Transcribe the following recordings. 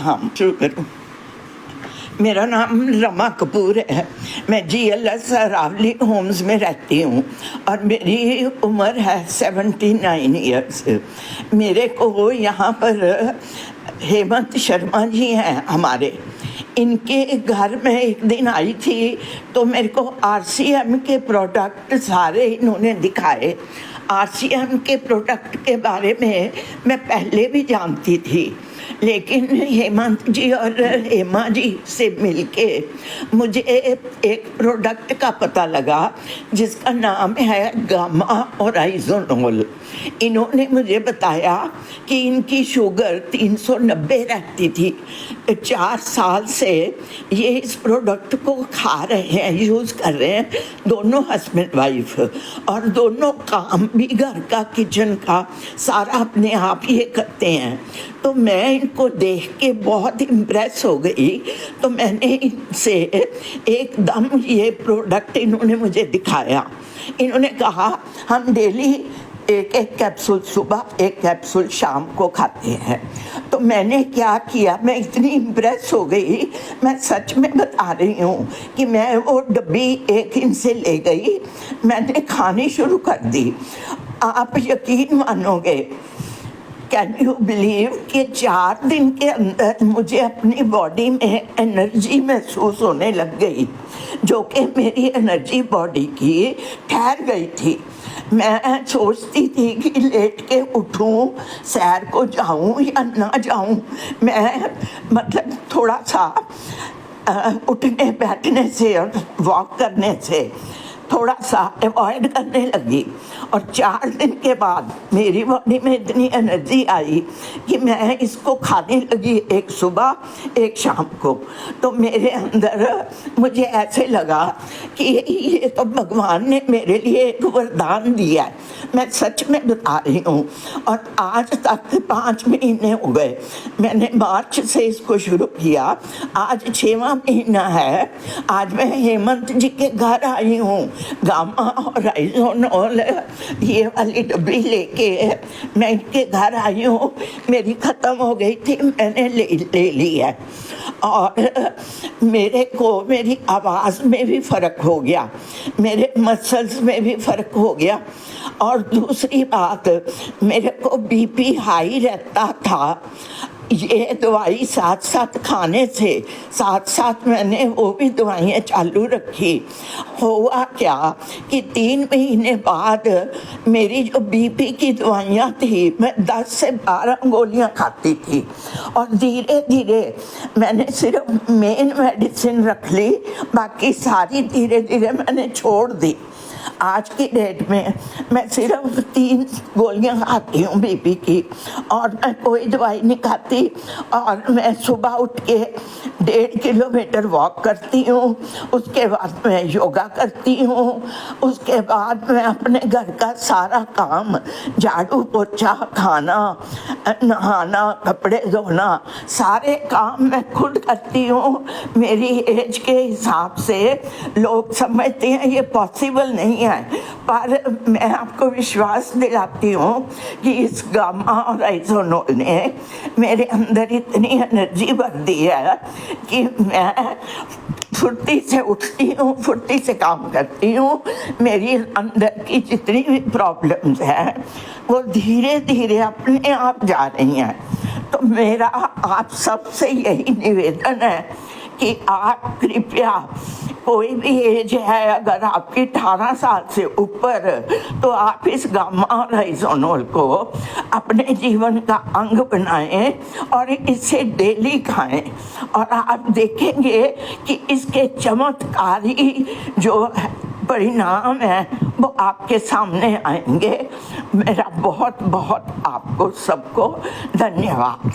नाम शुरू करूँ। मेरा नाम रमा कपूर है। मैं GLS अरावली होम्स में रहती हूँ और मेरी उम्र है 79 ईयर्स। मेरे को यहाँ पर हेमंत शर्मा जी हैं हमारे, इनके घर में एक दिन आई थी तो मेरे को RCM के प्रोडक्ट सारे इन्होंने दिखाए। RCM के प्रोडक्ट के बारे में मैं पहले भी जानती थी, लेकिन हेमंत जी और हेमा जी से मिलके मुझे एक प्रोडक्ट का पता लगा जिसका नाम है गामा ओराइजोनोल। इन्होंने मुझे बताया कि इनकी शुगर 390 रहती थी। 4 साल से ये इस प्रोडक्ट को खा रहे हैं, यूज़ कर रहे हैं, दोनों हस्बैंड वाइफ, और दोनों काम भी घर का, किचन का सारा अपने आप ये करते हैं। तो मैं इनको देख के बहुत इम्प्रेस हो गई, तो मैंने इनसे एकदम ये प्रोडक्ट इन्होंने मुझे दिखाया। इन्होंने कहा हम डेली एक कैप्सूल सुबह, एक कैप्सूल शाम को खाते हैं। तो मैंने क्या किया, मैं इतनी इम्प्रेस हो गई, मैं सच में बता रही हूँ कि मैं वो डब्बी एक इनसे ले गई, मैंने खानी शुरू कर दी। आप यकीन मानोगे, कैन यू बिलीव कि 4 दिन के अंदर मुझे अपनी बॉडी में एनर्जी महसूस होने लग गई, जो कि मेरी एनर्जी बॉडी की ठहर गई थी। मैं सोचती थी कि लेट के उठूं, सैर को जाऊं या ना जाऊं। मैं मतलब थोड़ा सा उठने बैठने से और वॉक करने से थोड़ा सा अवॉइड करने लगी, और 4 दिन के बाद मेरी बॉडी में इतनी एनर्जी आई कि मैं इसको खाने लगी, एक सुबह एक शाम को। तो मेरे अंदर मुझे ऐसे लगा कि ये तो भगवान ने मेरे लिए एक वरदान दिया है, मैं सच में बता रही हूँ। और आज तक 5 महीने हो गए, मैंने मार्च से इसको शुरू किया, आज 6वां महीना है। आज मैं हेमंत जी के घर आई हूँ, गामा ओराइजोनोल ये वाली डब्बी लेके मैं इनके घर आई हूँ। मेरी ख़त्म हो गई थी, मैंने ले ली है, और मेरे को मेरी आवाज़ में भी फ़र्क हो गया, मेरे मसल्स में भी फ़र्क हो गया। और दूसरी बात, मेरे को BP हाई रहता था। ये दवाई साथ साथ खाने से साथ साथ मैंने वो भी दवाइयाँ चालू रखी। हुआ क्या कि 3 महीने बाद मेरी जो BP की दवाइयाँ थी, मैं 10 से 12 गोलियाँ खाती थी, और धीरे धीरे मैंने सिर्फ मेन मेडिसिन रख ली, बाकी सारी धीरे धीरे मैंने छोड़ दी। आज की डेट में मैं सिर्फ 3 गोलियां खाती हूँ BP की, और मैं कोई दवाई नहीं खाती। और मैं सुबह उठ के 1.5 किलोमीटर वॉक करती हूँ, उसके बाद मैं योगा करती हूँ, उसके बाद मैं अपने घर का सारा काम, झाड़ू पोछा, खाना, नहाना, कपड़े धोना, सारे काम मैं खुद करती हूँ। मेरी एज के हिसाब से लोग समझते हैं ये पॉसिबल नहीं है, पर मैं आपको विश्वास दिलाती हूँ कि इस गामा ओराइजोनोल ने मेरे अंदर इतनी एनर्जी भर दी है कि मैं फुर्ती से उठती हूँ, फुर्ती से काम करती हूँ। मेरी अंदर की जितनी भी प्रॉब्लम्स हैं वो धीरे धीरे अपने आप जा रही हैं। तो मेरा आप सबसे यही निवेदन है कि आप कृपया, कोई भी एज है, अगर आपकी 18 साल से ऊपर, तो आप इस गामा ओराइजोनोल को अपने जीवन का अंग बनाएं और इसे डेली खाएं, और आप देखेंगे कि इसके चमत्कारी जो परिणाम है वो आपके सामने आएंगे। मेरा बहुत बहुत आपको सबको धन्यवाद।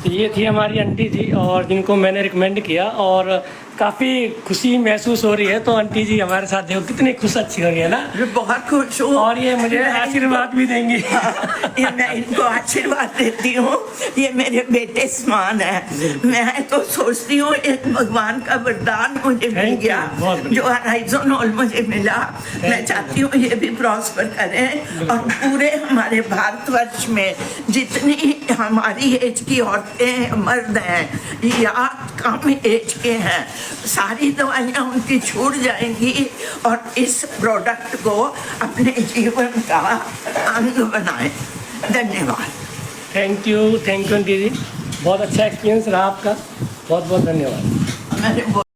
ये थी हमारी आंटी जी, और जिनको मैंने रिकमेंड किया, और काफी खुशी महसूस हो रही है। तो आंटी जी हमारे साथ देखो कितनी खुश अच्छी हो रही है ना। मैं बहुत खुश हूँ और ये मुझे आशीर्वाद भी देंगी। ये मैं इनको आशीर्वाद देती हूँ, ये मेरे बेटे समान है। मैं तो सोचती हूँ एक भगवान का वरदान मुझे मिल गया, जो हराइजन हॉल मुझे मिला। मैं चाहती हूँ ये भी प्रॉस्पर करें और पूरे हमारे भारतवर्ष में जितनी हमारी एज की औरतें मर्द हैं या कम एज के हैं, सारी दवाइयाँ उनकी छूट जाएंगी और इस प्रोडक्ट को अपने जीवन का अंग बनाएं। धन्यवाद। थैंक यू आंटी जी, बहुत अच्छा एक्सपीरियंस रहा आपका, बहुत बहुत धन्यवाद। मैंने